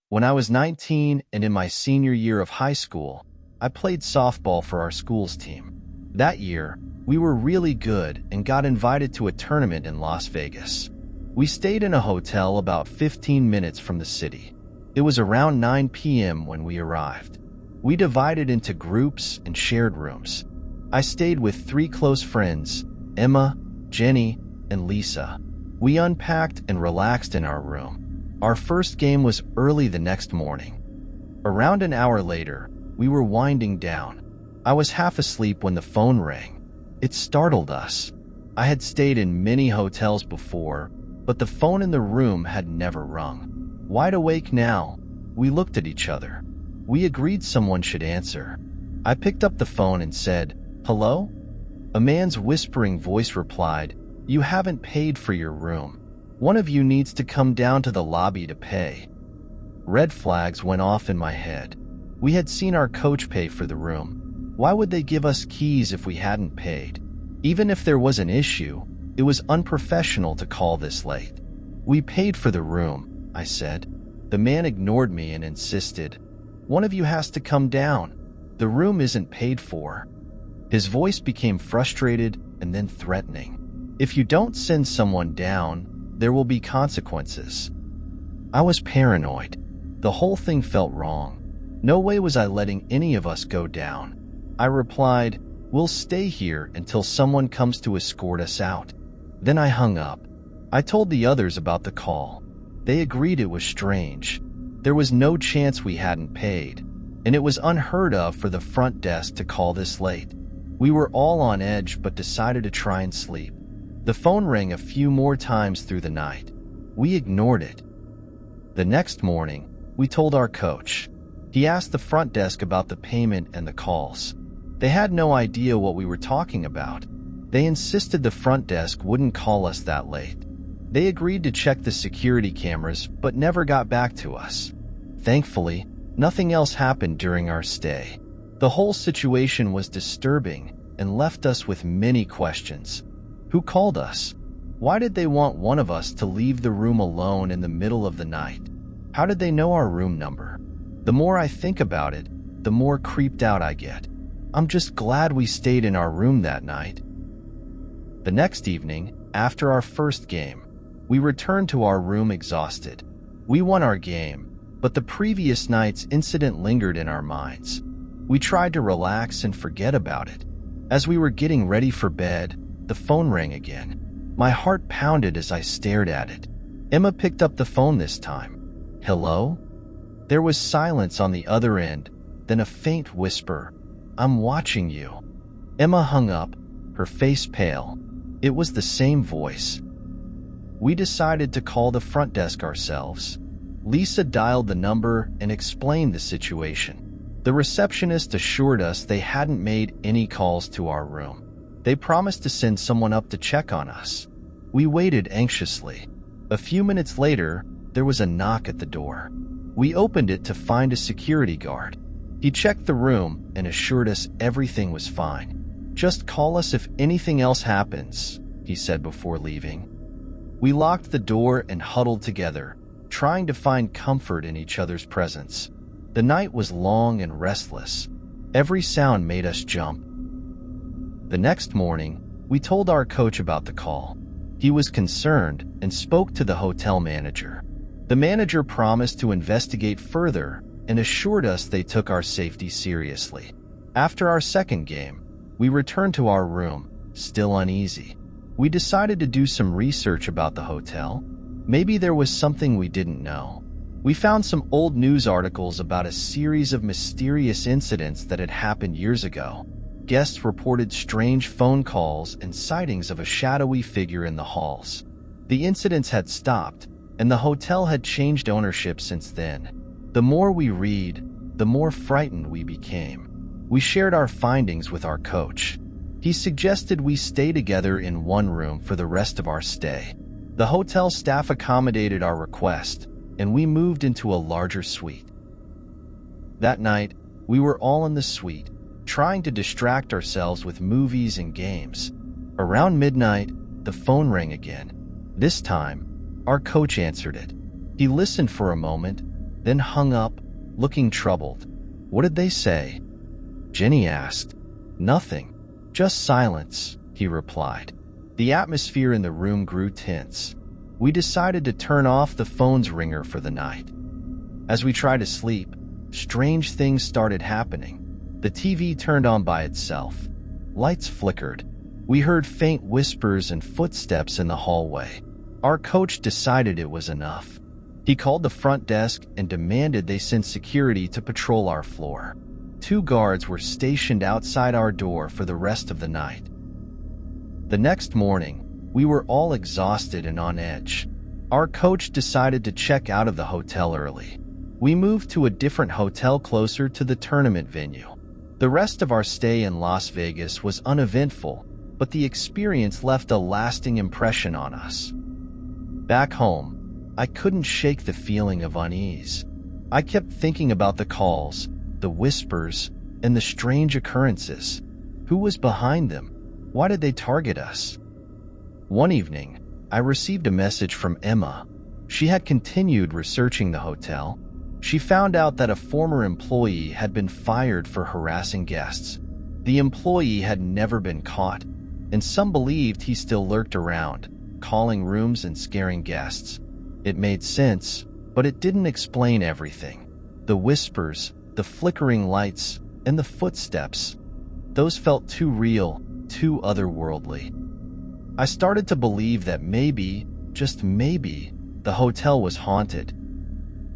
When I was 19 and in my senior year of high school, I played softball for our school's team. That year, we were really good and got invited to a tournament in Las Vegas. We stayed in a hotel about 15 minutes from the city. It was around 9 p.m. when we arrived. We divided into groups and shared rooms. I stayed with 3 close friends, Emma, Jenny, and Lisa. We unpacked and relaxed in our room. Our first game was early the next morning. Around an hour later, we were winding down. I was half asleep when the phone rang. It startled us. I had stayed in many hotels before, but the phone in the room had never rung. Wide awake now, we looked at each other. We agreed someone should answer. I picked up the phone and said, "Hello?" A man's whispering voice replied, "You haven't paid for your room. One of you needs to come down to the lobby to pay." Red flags went off in my head. We had seen our coach pay for the room. Why would they give us keys if we hadn't paid? Even if there was an issue, it was unprofessional to call this late. "We paid for the room," I said. The man ignored me and insisted, "One of you has to come down. The room isn't paid for." His voice became frustrated and then threatening. "If you don't send someone down, there will be consequences." I was paranoid. The whole thing felt wrong. No way was I letting any of us go down. I replied, "We'll stay here until someone comes to escort us out." Then I hung up. I told the others about the call. They agreed it was strange. There was no chance we hadn't paid, and it was unheard of for the front desk to call this late. We were all on edge but decided to try and sleep. The phone rang a few more times through the night. We ignored it. The next morning, we told our coach. He asked the front desk about the payment and the calls. They had no idea what we were talking about. They insisted the front desk wouldn't call us that late. They agreed to check the security cameras but never got back to us. Thankfully, nothing else happened during our stay. The whole situation was disturbing and left us with many questions. Who called us? Why did they want one of us to leave the room alone in the middle of the night? How did they know our room number? The more I think about it, the more creeped out I get. I'm just glad we stayed in our room that night. The next evening, after our first game, we returned to our room exhausted. We won our game, but the previous night's incident lingered in our minds. We tried to relax and forget about it. As we were getting ready for bed, the phone rang again. My heart pounded as I stared at it. Emma picked up the phone this time. "Hello?" There was silence on the other end, then a faint whisper, "I'm watching you." Emma hung up, her face pale. It was the same voice. We decided to call the front desk ourselves. Lisa dialed the number and explained the situation. The receptionist assured us they hadn't made any calls to our room. They promised to send someone up to check on us. We waited anxiously. A few minutes later, there was a knock at the door. We opened it to find a security guard. He checked the room and assured us everything was fine. "Just call us if anything else happens," he said before leaving. We locked the door and huddled together, trying to find comfort in each other's presence. The night was long and restless. Every sound made us jump. The next morning, we told our coach about the call. He was concerned and spoke to the hotel manager. The manager promised to investigate further and assured us they took our safety seriously. After our second game, we returned to our room, still uneasy. We decided to do some research about the hotel. Maybe there was something we didn't know. We found some old news articles about a series of mysterious incidents that had happened years ago. Guests reported strange phone calls and sightings of a shadowy figure in the halls. The incidents had stopped, and the hotel had changed ownership since then. The more we read, the more frightened we became. We shared our findings with our coach. He suggested we stay together in one room for the rest of our stay. The hotel staff accommodated our request, and we moved into a larger suite. That night, we were all in the suite, trying to distract ourselves with movies and games. Around midnight, the phone rang again. This time, our coach answered it. He listened for a moment, then hung up, looking troubled. "What did they say?" Jenny asked. "Nothing. Just silence," he replied. The atmosphere in the room grew tense. We decided to turn off the phone's ringer for the night. As we tried to sleep, strange things started happening. The TV turned on by itself. Lights flickered. We heard faint whispers and footsteps in the hallway. Our coach decided it was enough. He called the front desk and demanded they send security to patrol our floor. 2 guards were stationed outside our door for the rest of the night. The next morning, we were all exhausted and on edge. Our coach decided to check out of the hotel early. We moved to a different hotel closer to the tournament venue. The rest of our stay in Las Vegas was uneventful, but the experience left a lasting impression on us. Back home, I couldn't shake the feeling of unease. I kept thinking about the calls, the whispers, and the strange occurrences. Who was behind them? Why did they target us? One evening, I received a message from Emma. She had continued researching the hotel. She found out that a former employee had been fired for harassing guests. The employee had never been caught, and some believed he still lurked around, calling rooms and scaring guests. It made sense, but it didn't explain everything. The whispers, the flickering lights, and the footsteps. Those felt too real, too otherworldly. I started to believe that maybe, just maybe, the hotel was haunted.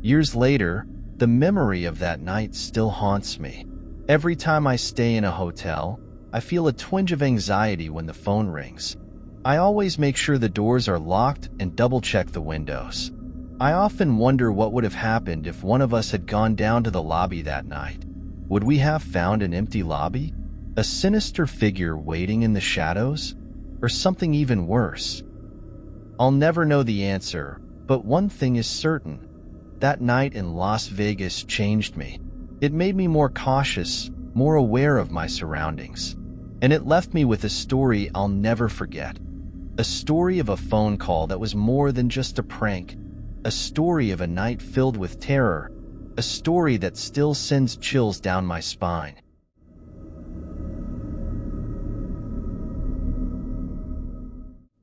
Years later, the memory of that night still haunts me. Every time I stay in a hotel, I feel a twinge of anxiety when the phone rings. I always make sure the doors are locked and double-check the windows. I often wonder what would have happened if one of us had gone down to the lobby that night. Would we have found an empty lobby? A sinister figure waiting in the shadows? Or something even worse? I'll never know the answer, but one thing is certain. That night in Las Vegas changed me. It made me more cautious, more aware of my surroundings. And it left me with a story I'll never forget. A story of a phone call that was more than just a prank. A story of a night filled with terror. A story that still sends chills down my spine.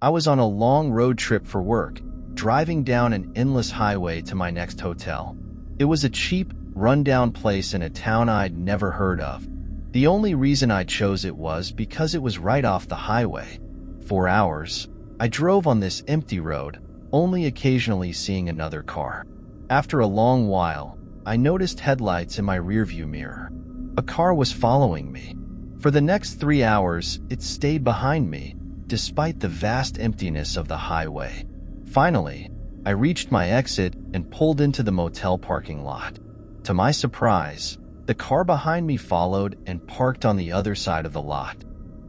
I was on a long road trip for work, driving down an endless highway to my next hotel. It was a cheap, rundown place in a town I'd never heard of. The only reason I chose it was because it was right off the highway. For hours, I drove on this empty road, only occasionally seeing another car. After a long while, I noticed headlights in my rearview mirror. A car was following me. For the next 3 hours, it stayed behind me, despite the vast emptiness of the highway. Finally, I reached my exit and pulled into the motel parking lot. To my surprise, the car behind me followed and parked on the other side of the lot.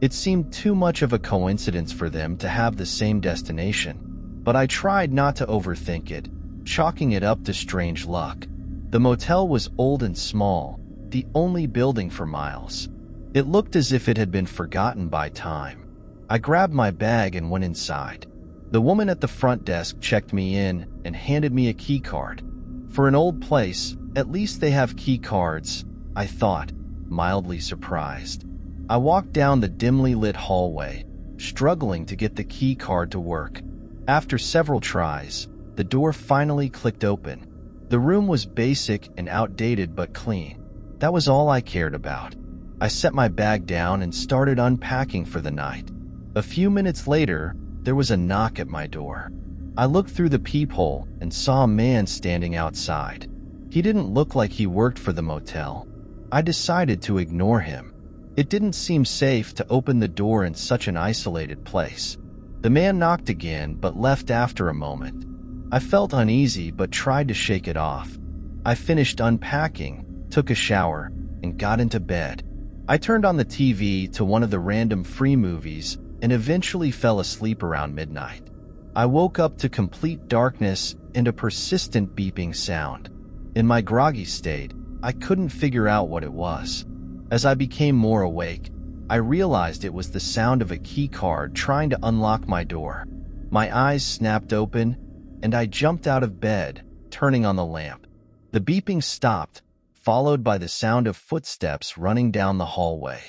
It seemed too much of a coincidence for them to have the same destination, but I tried not to overthink it, chalking it up to strange luck. The motel was old and small, the only building for miles. It looked as if it had been forgotten by time. I grabbed my bag and went inside. The woman at the front desk checked me in and handed me a key card. For an old place, at least they have key cards, I thought, mildly surprised. I walked down the dimly lit hallway, struggling to get the key card to work. After several tries, the door finally clicked open. The room was basic and outdated but clean. That was all I cared about. I set my bag down and started unpacking for the night. A few minutes later, there was a knock at my door. I looked through the peephole and saw a man standing outside. He didn't look like he worked for the motel. I decided to ignore him. It didn't seem safe to open the door in such an isolated place. The man knocked again but left after a moment. I felt uneasy but tried to shake it off. I finished unpacking, took a shower, and got into bed. I turned on the TV to one of the random free movies and eventually fell asleep around midnight. I woke up to complete darkness and a persistent beeping sound. In my groggy state, I couldn't figure out what it was. As I became more awake, I realized it was the sound of a key card trying to unlock my door. My eyes snapped open, and I jumped out of bed, turning on the lamp. The beeping stopped, followed by the sound of footsteps running down the hallway.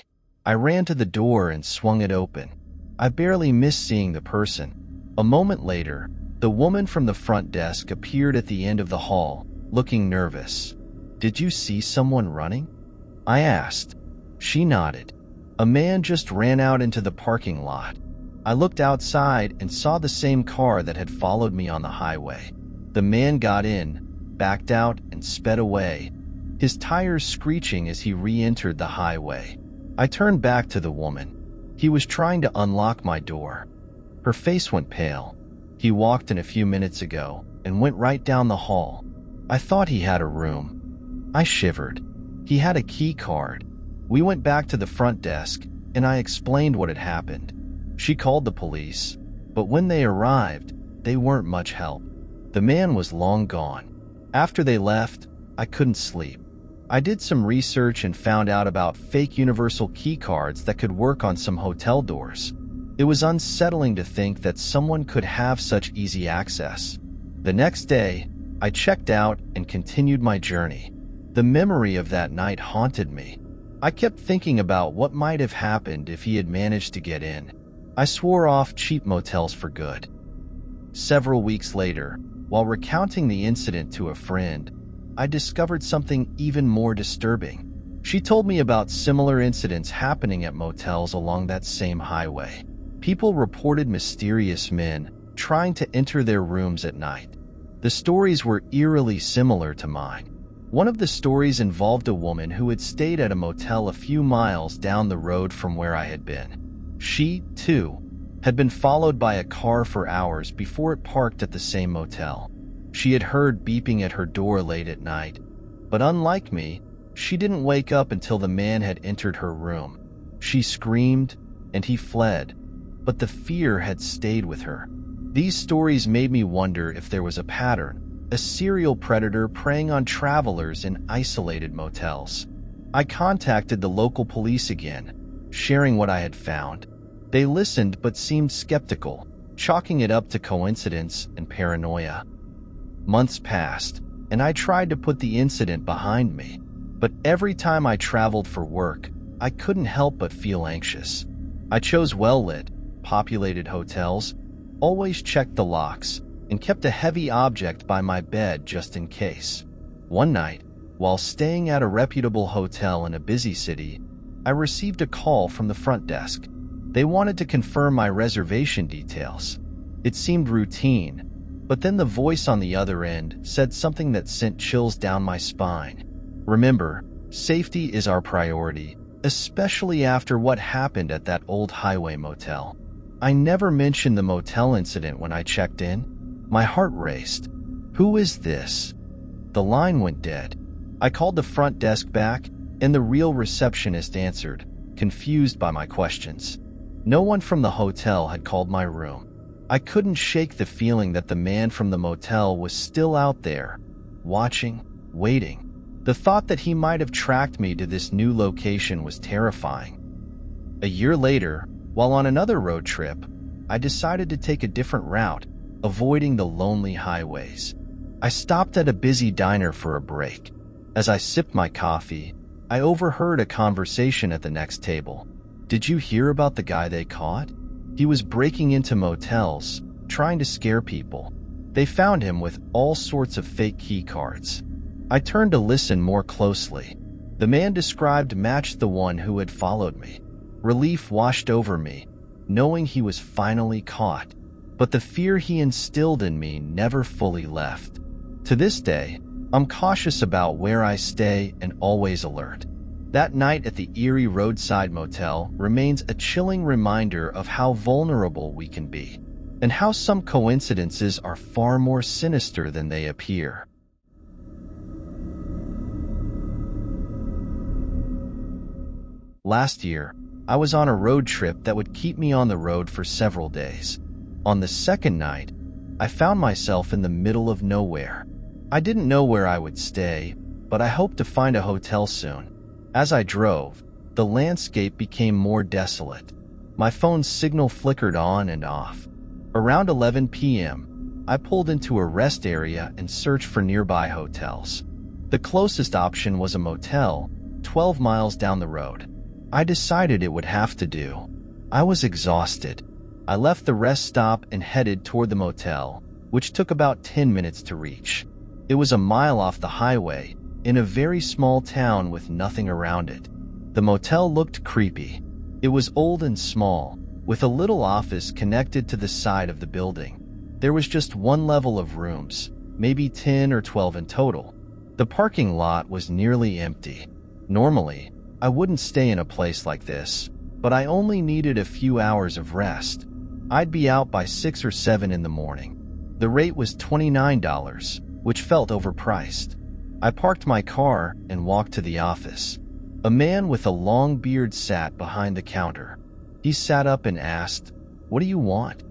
I ran to the door and swung it open. I barely missed seeing the person. A moment later, the woman from the front desk appeared at the end of the hall, looking nervous. "Did you see someone running?" I asked. She nodded. "A man just ran out into the parking lot." I looked outside and saw the same car that had followed me on the highway. The man got in, backed out, and sped away, his tires screeching as he re-entered the highway. I turned back to the woman. He was trying to unlock my door. Her face went pale. "He walked in a few minutes ago and went right down the hall. I thought he had a room." I shivered. He had a key card. We went back to the front desk, and I explained what had happened. She called the police, but when they arrived, they weren't much help. The man was long gone. After they left, I couldn't sleep. I did some research and found out about fake universal key cards that could work on some hotel doors. It was unsettling to think that someone could have such easy access. The next day, I checked out and continued my journey. The memory of that night haunted me. I kept thinking about what might have happened if he had managed to get in. I swore off cheap motels for good. Several weeks later, while recounting the incident to a friend, I discovered something even more disturbing. She told me about similar incidents happening at motels along that same highway. People reported mysterious men trying to enter their rooms at night. The stories were eerily similar to mine. One of the stories involved a woman who had stayed at a motel a few miles down the road from where I had been. She, too, had been followed by a car for hours before it parked at the same motel. She had heard beeping at her door late at night, but unlike me, she didn't wake up until the man had entered her room. She screamed, and he fled, but the fear had stayed with her. These stories made me wonder if there was a pattern, a serial predator preying on travelers in isolated motels. I contacted the local police again, sharing what I had found. They listened but seemed skeptical, chalking it up to coincidence and paranoia. Months passed, and I tried to put the incident behind me, but every time I traveled for work, I couldn't help but feel anxious. I chose well-lit, populated hotels, always checked the locks, and kept a heavy object by my bed just in case. One night, while staying at a reputable hotel in a busy city, I received a call from the front desk. They wanted to confirm my reservation details. It seemed routine, but then the voice on the other end said something that sent chills down my spine. "Remember, safety is our priority, especially after what happened at that old highway motel." I never mentioned the motel incident when I checked in. My heart raced. Who is this? The line went dead. I called the front desk back, and the real receptionist answered, confused by my questions. No one from the hotel had called my room. I couldn't shake the feeling that the man from the motel was still out there, watching, waiting. The thought that he might have tracked me to this new location was terrifying. A year later, while on another road trip, I decided to take a different route, avoiding the lonely highways. I stopped at a busy diner for a break. As I sipped my coffee, I overheard a conversation at the next table. "Did you hear about the guy they caught? He was breaking into motels, trying to scare people. They found him with all sorts of fake key cards." I turned to listen more closely. The man described matched the one who had followed me. Relief washed over me, knowing he was finally caught. But the fear he instilled in me never fully left. To this day, I'm cautious about where I stay and always alert. That night at the eerie roadside motel remains a chilling reminder of how vulnerable we can be, and how some coincidences are far more sinister than they appear. Last year, I was on a road trip that would keep me on the road for several days. On the second night, I found myself in the middle of nowhere. I didn't know where I would stay, but I hoped to find a hotel soon. As I drove, the landscape became more desolate. My phone's signal flickered on and off. Around 11 p.m., I pulled into a rest area and searched for nearby hotels. The closest option was a motel, 12 miles down the road. I decided it would have to do. I was exhausted. I left the rest stop and headed toward the motel, which took about 10 minutes to reach. It was a mile off the highway, in a very small town with nothing around it. The motel looked creepy. It was old and small, with a little office connected to the side of the building. There was just one level of rooms, maybe 10 or 12 in total. The parking lot was nearly empty. Normally, I wouldn't stay in a place like this, but I only needed a few hours of rest. I'd be out by 6 or 7 in the morning. The rate was $29, which felt overpriced. I parked my car and walked to the office. A man with a long beard sat behind the counter. He sat up and asked, "What do you want?"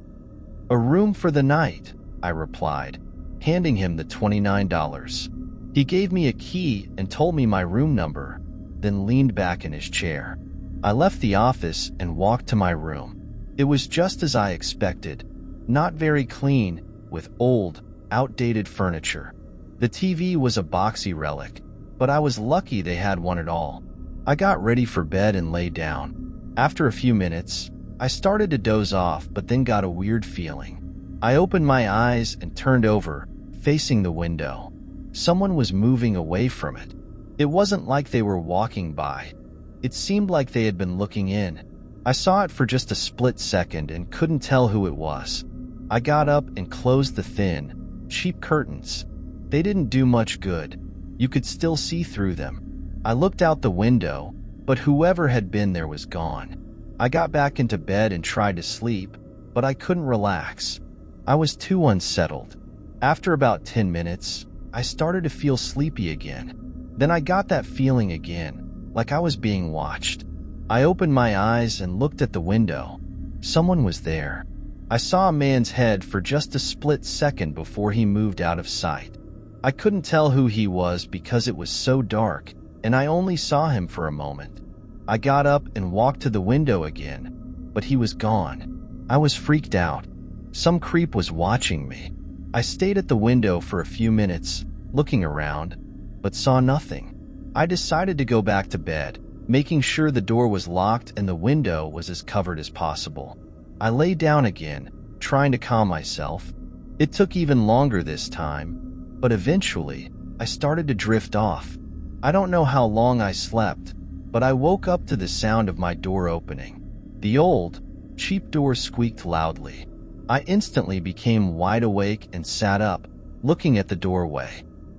"A room for the night," I replied, handing him the $29. He gave me a key and told me my room number, then leaned back in his chair. I left the office and walked to my room. It was just as I expected, not very clean, with old, outdated furniture. The TV was a boxy relic, but I was lucky they had one at all. I got ready for bed and lay down. After a few minutes, I started to doze off, but then got a weird feeling. I opened my eyes and turned over, facing the window. Someone was moving away from it. It wasn't like they were walking by. It seemed like they had been looking in. I saw it for just a split second and couldn't tell who it was. I got up and closed the thin, cheap curtains. They didn't do much good. You could still see through them. I looked out the window, but whoever had been there was gone. I got back into bed and tried to sleep, but I couldn't relax. I was too unsettled. After about 10 minutes, I started to feel sleepy again. Then I got that feeling again, like I was being watched. I opened my eyes and looked at the window. Someone was there. I saw a man's head for just a split second before he moved out of sight. I couldn't tell who he was because it was so dark, and I only saw him for a moment. I got up and walked to the window again, but he was gone. I was freaked out. Some creep was watching me. I stayed at the window for a few minutes, looking around, but saw nothing. I decided to go back to bed, making sure the door was locked and the window was as covered as possible. I lay down again, trying to calm myself. It took even longer this time, but eventually, I started to drift off. I don't know how long I slept, but I woke up to the sound of my door opening. The old, cheap door squeaked loudly. I instantly became wide awake and sat up, looking at the doorway.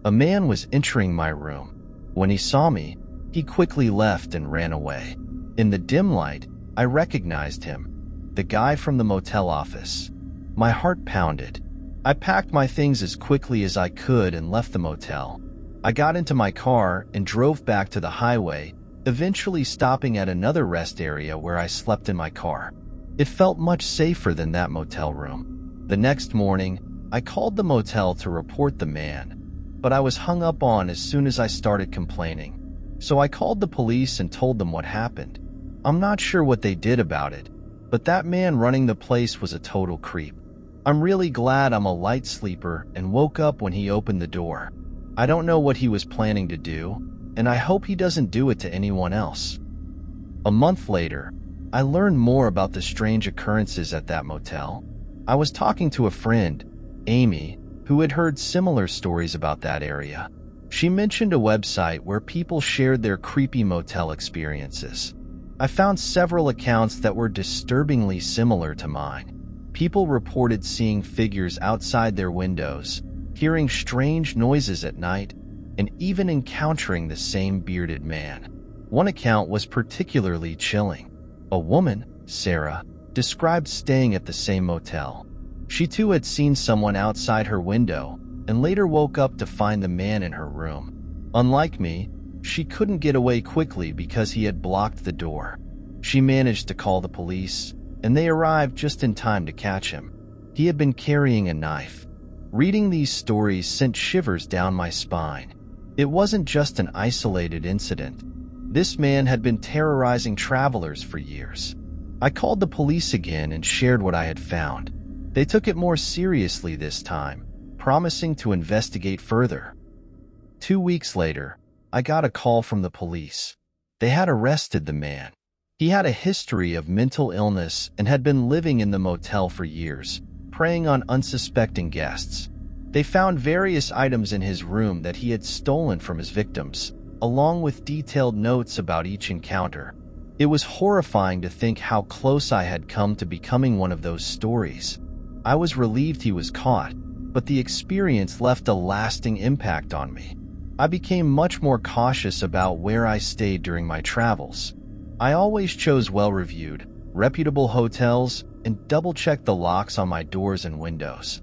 A man was entering my room. When he saw me, he quickly left and ran away. In the dim light, I recognized him, the guy from the motel office. My heart pounded. I packed my things as quickly as I could and left the motel. I got into my car and drove back to the highway, eventually stopping at another rest area where I slept in my car. It felt much safer than that motel room. The next morning, I called the motel to report the man, but I was hung up on as soon as I started complaining. So I called the police and told them what happened. I'm not sure what they did about it, but that man running the place was a total creep. I'm really glad I'm a light sleeper and woke up when he opened the door. I don't know what he was planning to do, and I hope he doesn't do it to anyone else. A month later, I learned more about the strange occurrences at that motel. I was talking to a friend, Amy, who had heard similar stories about that area. She mentioned a website where people shared their creepy motel experiences. I found several accounts that were disturbingly similar to mine. People reported seeing figures outside their windows, hearing strange noises at night, and even encountering the same bearded man. One account was particularly chilling. A woman, Sarah, described staying at the same motel. She too had seen someone outside her window and later woke up to find the man in her room. Unlike me, she couldn't get away quickly because he had blocked the door. She managed to call the police, and they arrived just in time to catch him. He had been carrying a knife. Reading these stories sent shivers down my spine. It wasn't just an isolated incident. This man had been terrorizing travelers for years. I called the police again and shared what I had found. They took it more seriously this time, promising to investigate further. 2 weeks later, I got a call from the police. They had arrested the man. He had a history of mental illness and had been living in the motel for years, preying on unsuspecting guests. They found various items in his room that he had stolen from his victims, along with detailed notes about each encounter. It was horrifying to think how close I had come to becoming one of those stories. I was relieved he was caught, but the experience left a lasting impact on me. I became much more cautious about where I stayed during my travels. I always chose well-reviewed, reputable hotels and double-checked the locks on my doors and windows.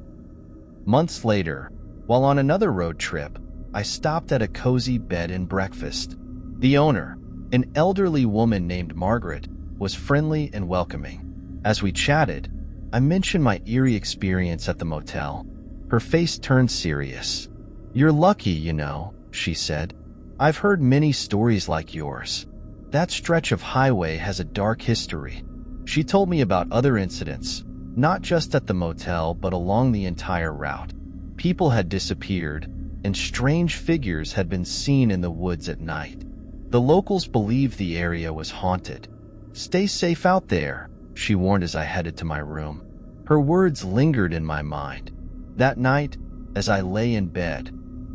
Months later, while on another road trip, I stopped at a cozy bed and breakfast. The owner, an elderly woman named Margaret, was friendly and welcoming. As we chatted, I mentioned my eerie experience at the motel. Her face turned serious. "You're lucky, you know," she said. "I've heard many stories like yours. That stretch of highway has a dark history." She told me about other incidents, not just at the motel but along the entire route. People had disappeared, and strange figures had been seen in the woods at night. The locals believed the area was haunted. "Stay safe out there," she warned as I headed to my room. Her words lingered in my mind. That night, as I lay in bed,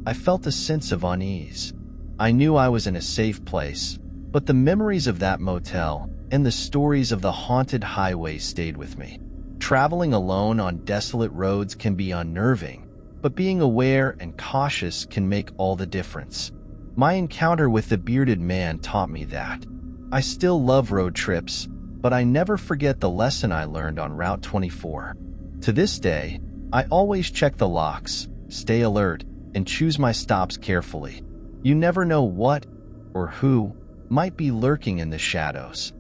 I felt a sense of unease. I knew I was in a safe place, but the memories of that motel and the stories of the haunted highway stayed with me. Traveling alone on desolate roads can be unnerving, but being aware and cautious can make all the difference. My encounter with the bearded man taught me that. I still love road trips, but I never forget the lesson I learned on Route 24. To this day, I always check the locks, stay alert, and choose my stops carefully. You never know what or who might be lurking in the shadows.